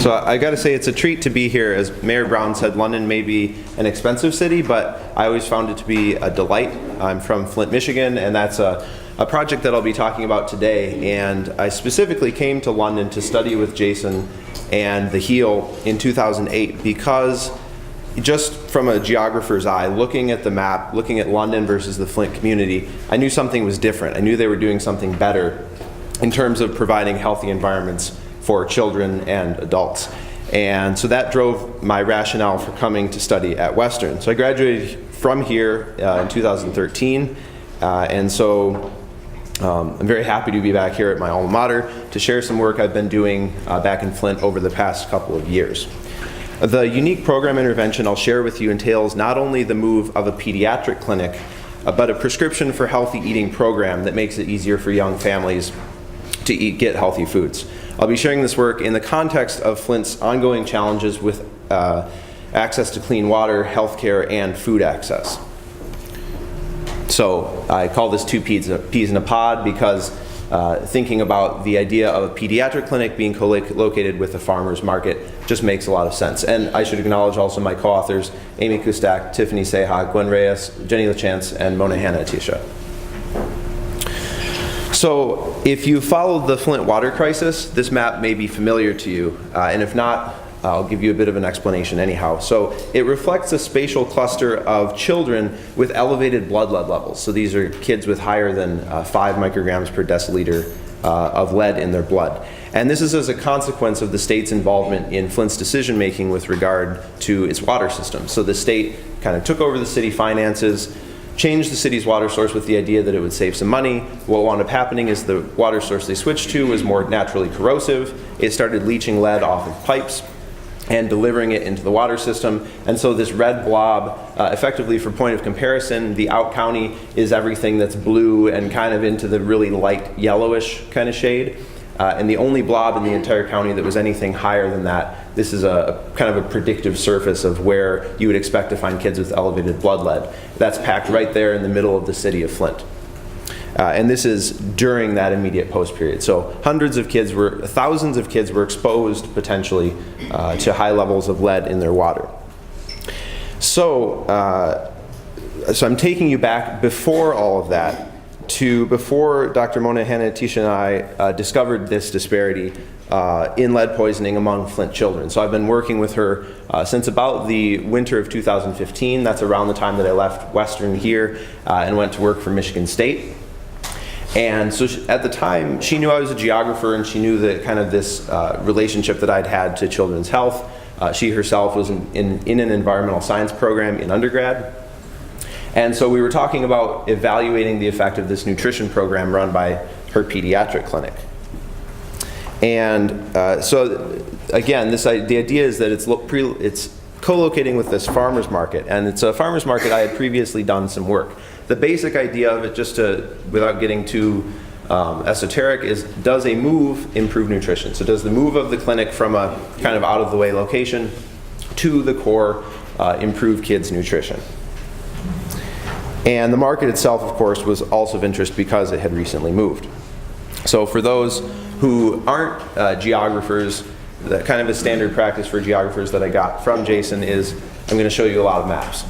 So I got to say, it's a treat to be here. As Mayor Brown said, London may be an expensive city, but I always found it to be a delight. I'm from Flint, Michigan, and that's a project that I'll be talking about today. And I specifically came to London to study with Jason and the HEAL in 2008 because just from a geographer's eye, looking at the map, looking at London versus the Flint community, I knew something was different. I knew they were doing something better in terms of providing healthy environments for children and adults. And so that drove my rationale for coming to study at Western. So I graduated from here in 2013, and so I'm very happy to be back here at my alma mater to share some work I've been doing back in Flint over the past couple of years. The unique program intervention I'll share with you entails not only the move of a pediatric clinic, but a prescription for healthy eating program that makes it easier for young families to get healthy foods. I'll be sharing this work in the context of Flint's ongoing challenges with access to clean water, healthcare, and food access. So I call this two peas in a pod because thinking about the idea of a pediatric clinic being co-located with a farmer's market just makes a lot of sense. And I should acknowledge also my co-authors, Amy Kustak, Tiffany Seha, Gwen Reyes, Jenny LaChance, and Mona Hanna-Atisha. So if you followed the Flint water crisis, this map may be familiar to you, and if not, I'll give you a bit of an explanation anyhow. So it reflects a spatial cluster of children with elevated blood lead levels. So these are kids with higher than 5 micrograms per deciliter of lead in their blood. And this is as a consequence of the state's involvement in Flint's decision making with regard to its water system. So the state kind of took over the city finances, changed the city's water source with the idea that it would save some money. What wound up happening is the water source they switched to was more naturally corrosive. It started leaching lead off of pipes and delivering it into the water system. And so this red blob, effectively for point of comparison, the out county is everything that's blue and kind of into the really light yellowish kind of shade. And the only blob in the entire county that was anything higher than that, this is a kind of a predictive surface of where you would expect to find kids with elevated blood lead. That's packed right there in the middle of the city of Flint. And this is during that immediate post period. So thousands of kids were exposed potentially to high levels of lead in their water. So I'm taking you back before all of that to before Dr. Mona Hanna-Atisha and I discovered this disparity in lead poisoning among Flint children. So I've been working with her since about the winter of 2015. That's around the time that I left Western here and went to work for Michigan State. And so at the time, she knew I was a geographer, and she knew that kind of this relationship that I'd had to children's health. She herself was in an environmental science program in undergrad. And so we were talking about evaluating the effect of this nutrition program run by her pediatric clinic. And so again, the idea is that it's co-locating with this farmer's market, and it's a farmer's market I had previously done some work. The basic idea of it, just to, without getting too esoteric, is does a move improve nutrition? So does the move of the clinic from a kind of out of the way location to the core improve kids' nutrition? And the market itself, of course, was also of interest because it had recently moved. So for those who aren't geographers, the kind of a standard practice for geographers that I got from Jason is I'm going to show you a lot of maps.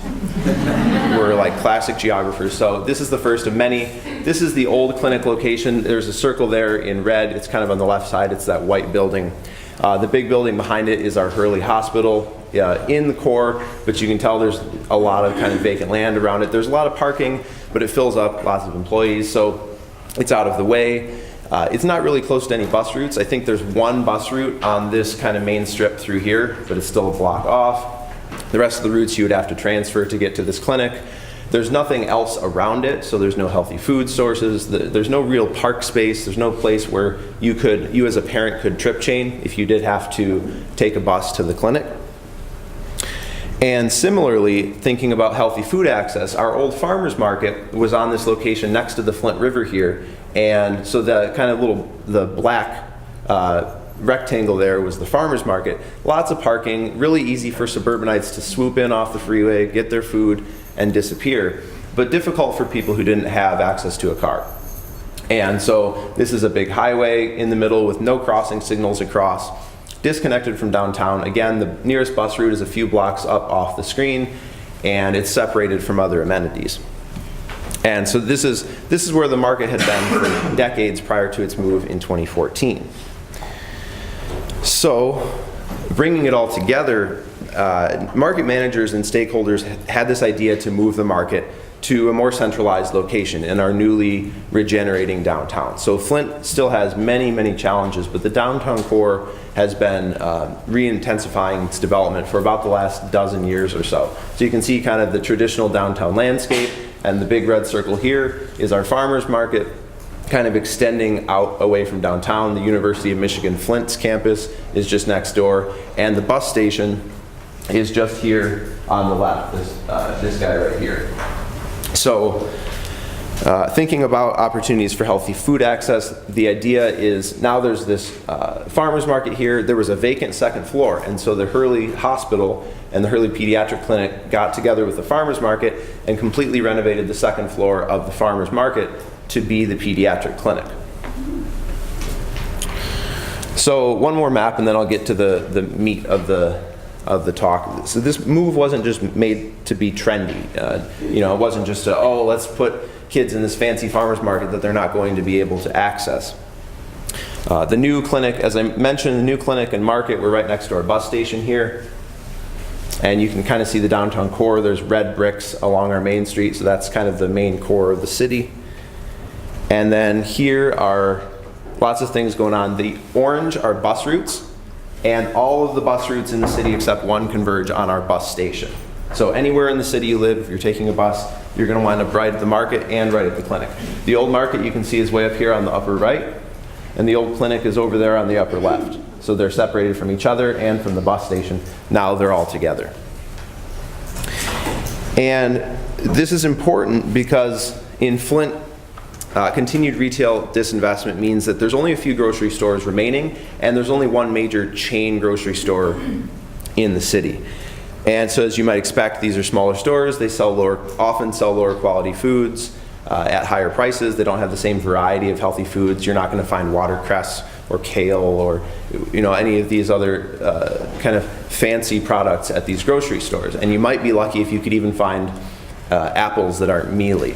We're like classic geographers. So this is the first of many. This is the old clinic location. There's a circle there in red. It's kind of on the left side. It's that white building. The big building behind it is our Hurley Hospital in the core, but you can tell there's a lot of kind of vacant land around it. There's a lot of parking, but it fills up, lots of employees, so it's out of the way. It's not really close to any bus routes. I think there's one bus route on this kind of main strip through here, but it's still a block off. The rest of the routes you would have to transfer to get to this clinic. There's nothing else around it, so there's no healthy food sources. There's no real park space. There's no place where you as a parent could trip chain if you did have to take a bus to the clinic. And similarly, thinking about healthy food access, our old farmers market was on this location next to the Flint River here, and so the kind of the black rectangle there was the farmers market. Lots of parking, really easy for suburbanites to swoop in off the freeway, get their food, and disappear, but difficult for people who didn't have access to a car. And so this is a big highway in the middle with no crossing signals across. disconnected from downtown. Again, the nearest bus route is a few blocks up off the screen, and it's separated from other amenities. And so this is where the market had been for decades prior to its move in 2014. So, bringing it all together, market managers and stakeholders had this idea to move the market to a more centralized location in our newly regenerating downtown. So Flint still has many, many challenges, but the downtown core has been re-intensifying its development for about the last dozen years or so. So you can see kind of the traditional downtown landscape, and the big red circle here is our farmers market, kind of extending out away from downtown. The University of Michigan Flint's campus is just next door, and the bus station is just here on the left, this guy right here. So thinking about opportunities for healthy food access, the idea is now there's this farmers market here. There was a vacant second floor, and so the Hurley Hospital and the Hurley Pediatric Clinic got together with the farmers market and completely renovated the second floor of the farmers market to be the pediatric clinic. So one more map, and then I'll get to the meat of the talk. So this move wasn't just made to be trendy. It wasn't just let's put kids in this fancy farmers market that they're not going to be able to access. The new clinic, as I mentioned, the new clinic and market were right next to our bus station here. And you can kind of see the downtown core. There's red bricks along our main street, so that's kind of the main core of the city. And then here are lots of things going on. The orange are bus routes, and all of the bus routes in the city except one converge on our bus station. So anywhere in the city you live, if you're taking a bus, you're going to wind up right at the market and right at the clinic. The old market you can see is way up here on the upper right, and the old clinic is over there on the upper left. So they're separated from each other and from the bus station. Now they're all together. And this is important because in Flint, continued retail disinvestment means that there's only a few grocery stores remaining, and there's only one major chain grocery store in the city. And so as you might expect, these are smaller stores. They often sell lower quality foods at higher prices. They don't have the same variety of healthy foods. You're not going to find watercress or kale or any of these other kind of fancy products at these grocery stores. And you might be lucky if you could even find apples that aren't mealy.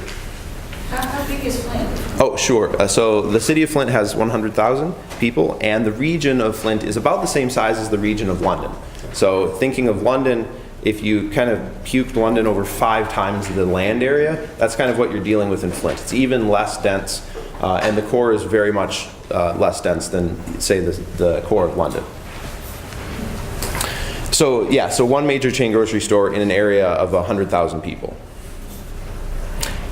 How big is Flint? Oh, sure. So the city of Flint has 100,000 people, and the region of Flint is about the same size as the region of London. So thinking of London, if you kind of puked London over 5 times the land area, that's kind of what you're dealing with in Flint. It's even less dense, and the core is very much less dense than, say, the core of London. So yeah, so one major chain grocery store in an area of 100,000 people.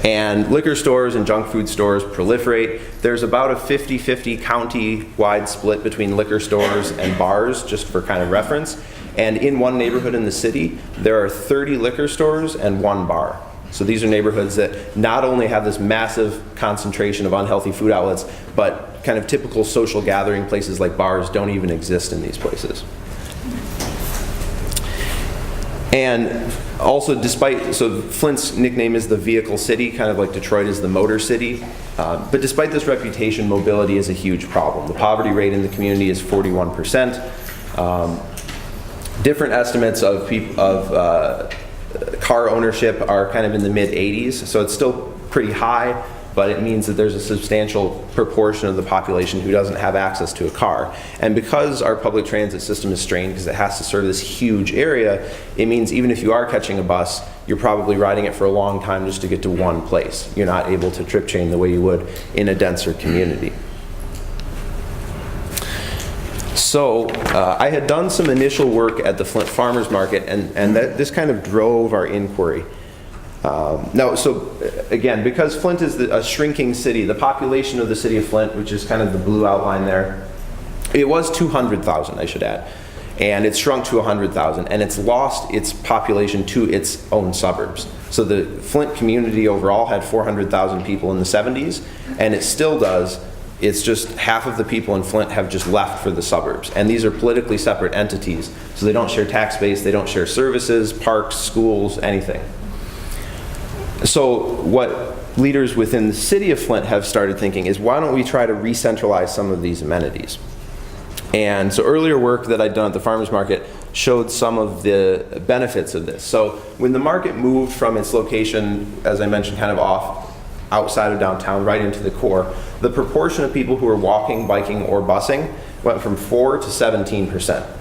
And liquor stores and junk food stores proliferate. There's about a 50-50 county-wide split between liquor stores and bars, just for kind of reference. And in one neighborhood in the city, there are 30 liquor stores and 1 bar. So these are neighborhoods that not only have this massive concentration of unhealthy food outlets, but kind of typical social gathering places like bars don't even exist in these places. And also, so Flint's nickname is the vehicle city, kind of like Detroit is the motor city. But despite this reputation, mobility is a huge problem. The poverty rate in the community is 41%. Different estimates of car ownership are kind of in the mid-80s, so it's still pretty high, but it means that there's a substantial proportion of the population who doesn't have access to a car. And because our public transit system is strained, because it has to serve this huge area, it means even if you are catching a bus, you're probably riding it for a long time just to get to one place. You're not able to trip chain the way you would in a denser community. So I had done some initial work at the Flint Farmers Market, and this kind of drove our inquiry. So again, because Flint is a shrinking city, the population of the city of Flint, which is kind of the blue outline there, it was 200,000, I should add, and it's shrunk to 100,000, and it's lost its population to its own suburbs. So the Flint community overall had 400,000 people in the 70s, and it still does. It's just half of the people in Flint have just left for the suburbs. And these are politically separate entities. So they don't share tax base, they don't share services, parks, schools, anything. So what leaders within the city of Flint have started thinking is, why don't we try to re-centralize some of these amenities? And so earlier work that I'd done at the farmers market showed some of the benefits of this. So when the market moved from its location, as I mentioned, kind of off outside of downtown right into the core, the proportion of people who were walking, biking, or busing went from 4 to 17%.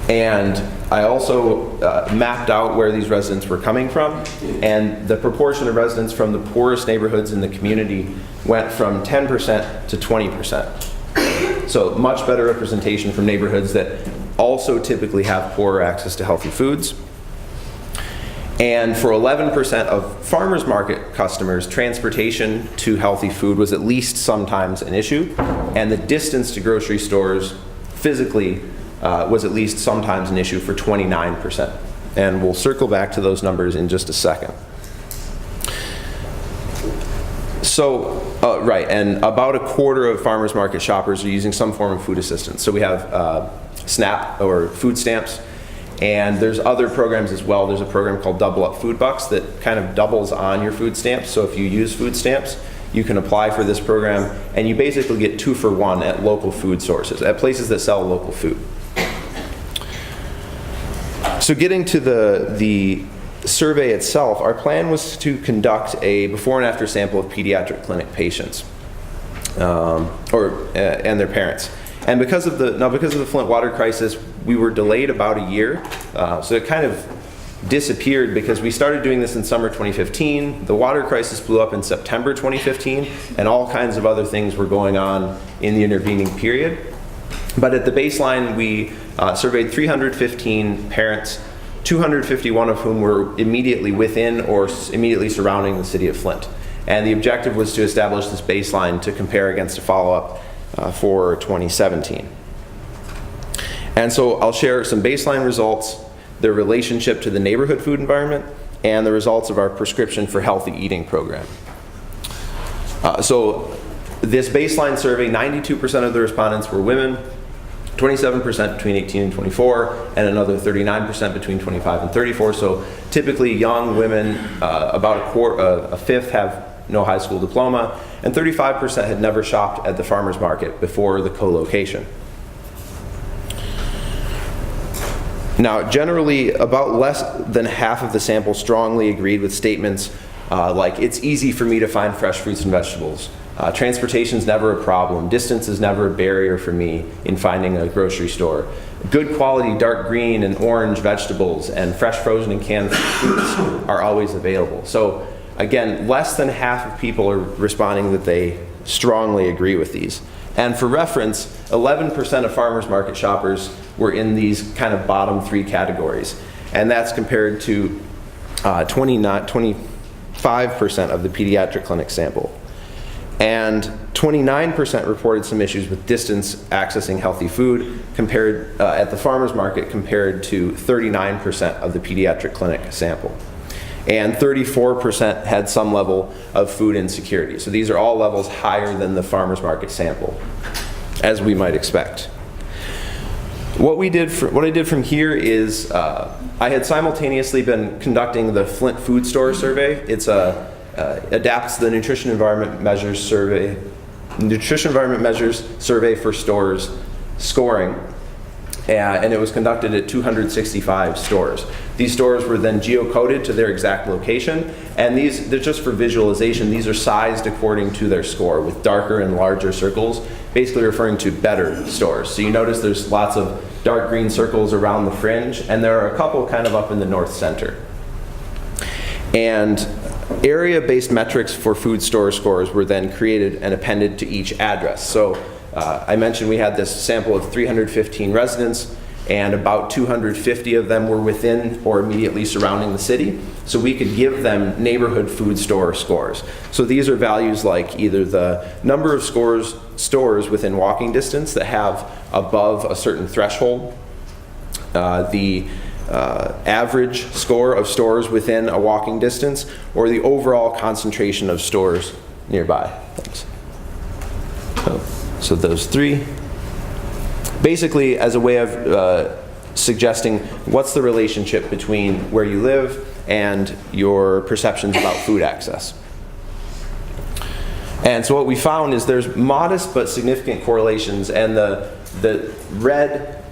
And I also mapped out where these residents were coming from, and the proportion of residents from the poorest neighborhoods in the community went from 10% to 20%. So much better representation from neighborhoods that also typically have poorer access to healthy foods. And for 11% of farmers market customers, transportation to healthy food was at least sometimes an issue, and the distance to grocery stores physically was at least sometimes an issue for 29%. And we'll circle back to those numbers in just a second. So, right, and about a quarter of farmers market shoppers are using some form of food assistance. So we have SNAP, or food stamps, and there's other programs as well. There's a program called Double Up Food Bucks that kind of doubles on your food stamps. So if you use food stamps, you can apply for this program, and you basically get 2 for 1 at local food sources, at places that sell local food. So getting to the survey itself, our plan was to conduct a before and after sample of pediatric clinic patients and their parents. And because of the Flint water crisis, we were delayed about a year. So it kind of disappeared because we started doing this in summer 2015. The water crisis blew up in September 2015, and all kinds of other things were going on in the intervening period. But at the baseline, we surveyed 315 parents, 251 of whom were immediately within or immediately surrounding the city of Flint. And the objective was to establish this baseline to compare against a follow-up for 2017. And so I'll share some baseline results, their relationship to the neighborhood food environment, and the results of our prescription for healthy eating program. So this baseline survey, 92% of the respondents were women, 27% between 18 and 24, and another 39% between 25 and 34. So typically young women, about a fifth have no high school diploma, and 35% had never shopped at the farmers market before the co-location. Now, generally, about less than half of the sample strongly agreed with statements like, it's easy for me to find fresh fruits and vegetables. Transportation's never a problem. Distance is never a barrier for me in finding a grocery store. Good quality dark green and orange vegetables and fresh frozen and canned fruits are always available. So again, less than half of people are responding that they strongly agree with these. And for reference, 11% of farmers market shoppers were in these kind of bottom 3 categories. And that's compared to 25% of the pediatric clinic sample. And 29% reported some issues with distance accessing healthy food compared at the farmers market compared to 39% of the pediatric clinic sample. And 34% had some level of food insecurity. So these are all levels higher than the farmers market sample, as we might expect. What I did from here is I had simultaneously been conducting the Flint Food Store Survey. It's adapts the Nutrition Environment Measures Survey for stores scoring, and it was conducted at 265 stores. These stores were then geocoded to their exact location, and they're just for visualization. These are sized according to their score with darker and larger circles, basically referring to better stores. So you notice there's lots of dark green circles around the fringe, and there are a couple kind of up in the north center. And area-based metrics for food store scores were then created and appended to each address. So I mentioned we had this sample of 315 residents, and about 250 of them were within or immediately surrounding the city. So we could give them neighborhood food store scores. So these are values like either the number of stores within walking distance that have above a certain threshold, the average score of stores within a walking distance, or the overall concentration of stores nearby. Thanks. So those 3. Basically, as a way of suggesting what's the relationship between where you live and your perceptions about food access. And so what we found is there's modest but significant correlations, and the The red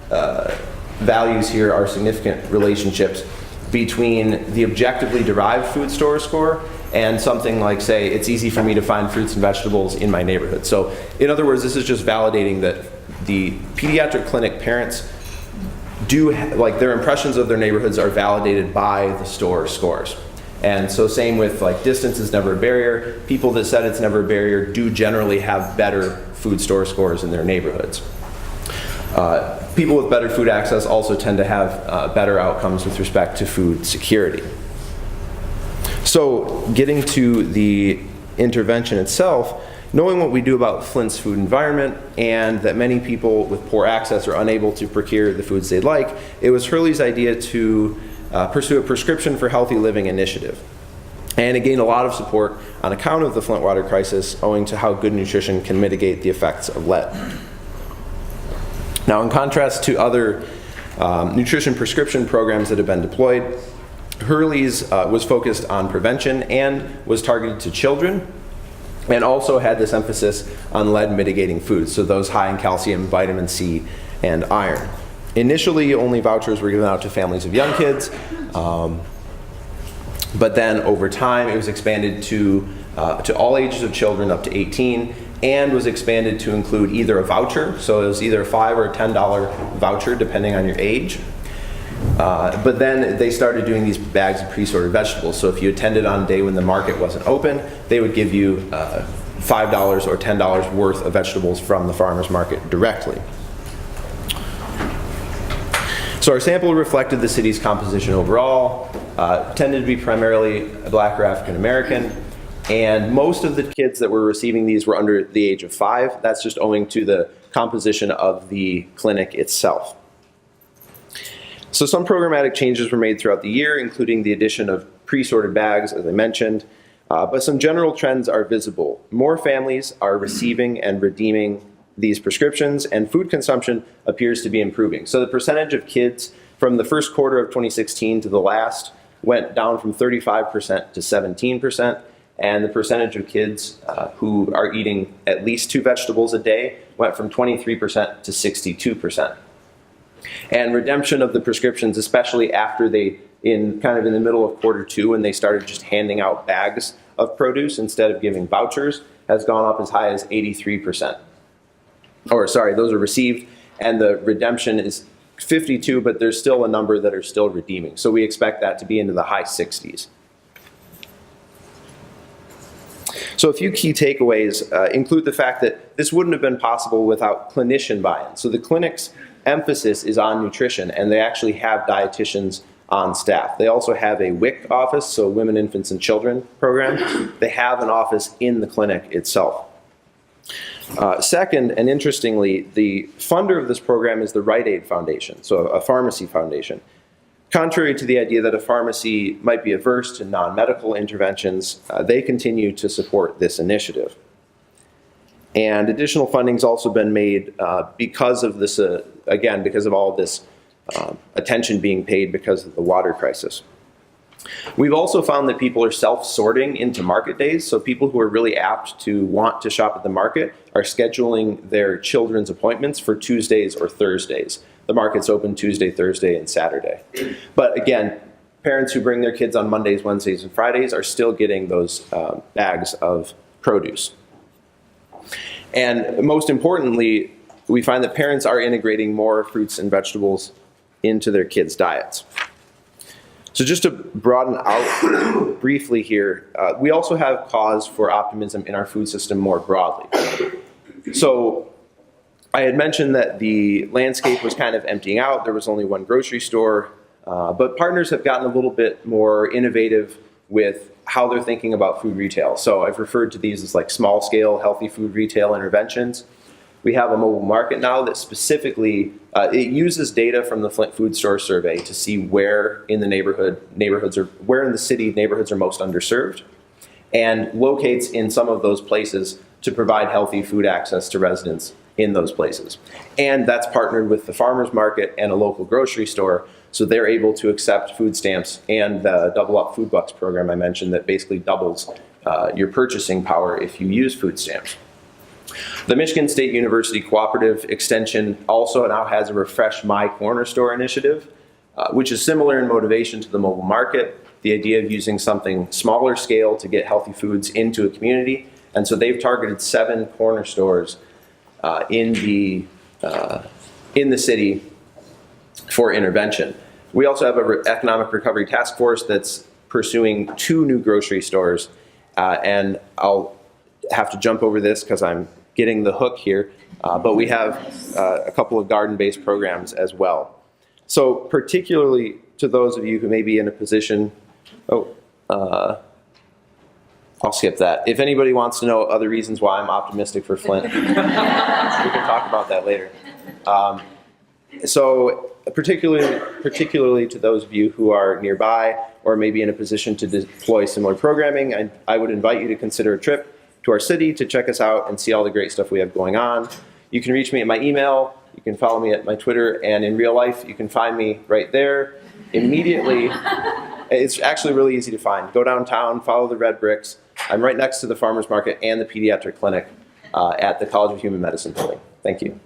values here are significant relationships between the objectively derived food store score and something like, say, it's easy for me to find fruits and vegetables in my neighborhood. So in other words, this is just validating that the pediatric clinic parents like their impressions of their neighborhoods are validated by the store scores. And so same with like distance is never a barrier. People that said it's never a barrier do generally have better food store scores in their neighborhoods. People with better food access also tend to have better outcomes with respect to food security. So getting to the intervention itself, knowing what we do about Flint's food environment and that many people with poor access are unable to procure the foods they'd like, it was Hurley's idea to pursue a prescription for healthy living initiative. And it gained a lot of support on account of the Flint water crisis, owing to how good nutrition can mitigate the effects of lead. Now, in contrast to other nutrition prescription programs that have been deployed, Hurley's was focused on prevention and was targeted to children, and also had this emphasis on lead mitigating foods, so those high in calcium, vitamin C, and iron. Initially, only vouchers were given out to families of young kids, but then over time it was expanded to all ages of children up to 18, and was expanded to include either a voucher, so it was either a $5 or $10 voucher depending on your age. But then they started doing these bags of pre-sorted vegetables. So if you attended on a day when the market wasn't open, they would give you $5 or $10 worth of vegetables from the farmers market directly. So our sample reflected the city's composition overall, tended to be primarily Black or African American, and most of the kids that were receiving these were under the age of 5. That's just owing to the composition of the clinic itself. So some programmatic changes were made throughout the year, including the addition of pre-sorted bags, as I mentioned, but some general trends are visible. More families are receiving and redeeming these prescriptions, and food consumption appears to be improving. So the percentage of kids from the first quarter of 2016 to the last went down from 35% to 17%, and the percentage of kids who are eating at least 2 vegetables a day went from 23% to 62%. And redemption of the prescriptions, especially after they, in the middle of quarter 2, when they started just handing out bags of produce instead of giving vouchers, has gone up as high as 83%. Or sorry, those are received, and the redemption is 52, but there's still a number that are still redeeming. So we expect that to be into the high 60s. So a few key takeaways include the fact that this wouldn't have been possible without clinician buy-in. So the clinic's emphasis is on nutrition, and they actually have dietitians on staff. They also have a WIC office, so Women, Infants, and Children program. They have an office in the clinic itself. Second, and interestingly, the funder of this program is the Rite Aid Foundation, so a pharmacy foundation. Contrary to the idea that a pharmacy might be averse to non-medical interventions, they continue to support this initiative. And additional funding's also been made because of this, again, because of all of this attention being paid because of the water crisis. We've also found that people are self-sorting into market days, so people who are really apt to want to shop at the market are scheduling their children's appointments for Tuesdays or Thursdays. The market's open Tuesday, Thursday, and Saturday. But again, parents who bring their kids on Mondays, Wednesdays, and Fridays are still getting those bags of produce. And most importantly, we find that parents are integrating more fruits and vegetables into their kids' diets. So just to broaden out briefly here, we also have cause for optimism in our food system more broadly. So I had mentioned that the landscape was kind of emptying out. There was only one grocery store, but partners have gotten a little bit more innovative with how they're thinking about food retail. So I've referred to these as like small scale healthy food retail interventions. We have a mobile market now that specifically, it uses data from the Flint Food Store Survey to see where in the where in the city neighborhoods are most underserved, and locates in some of those places to provide healthy food access to residents in those places. And that's partnered with the farmers market and a local grocery store, so they're able to accept food stamps and the Double Up Food Bucks program I mentioned that basically doubles your purchasing power if you use food stamps. The Michigan State University Cooperative Extension also now has a Refresh My Corner Store initiative, which is similar in motivation to the mobile market, the idea of using something smaller scale to get healthy foods into a community. And so they've targeted 7 corner stores in the city for intervention. We also have an economic recovery task force that's pursuing 2 new grocery stores. And I'll have to jump over this because I'm getting the hook here. But we have a couple of garden-based programs as well. So particularly to those of you who may be in a position, I'll skip that. If anybody wants to know other reasons why I'm optimistic for Flint, we can talk about that later. So particularly to those of you who are nearby or maybe in a position to deploy similar programming, I would invite you to consider a trip to our city to check us out and see all the great stuff we have going on. You can reach me at my email, you can follow me at my Twitter, and in real life, you can find me right there immediately. It's actually really easy to find. Go downtown, follow the red bricks. I'm right next to the Farmers Market and the Pediatric Clinic at the College of Human Medicine building. Thank you.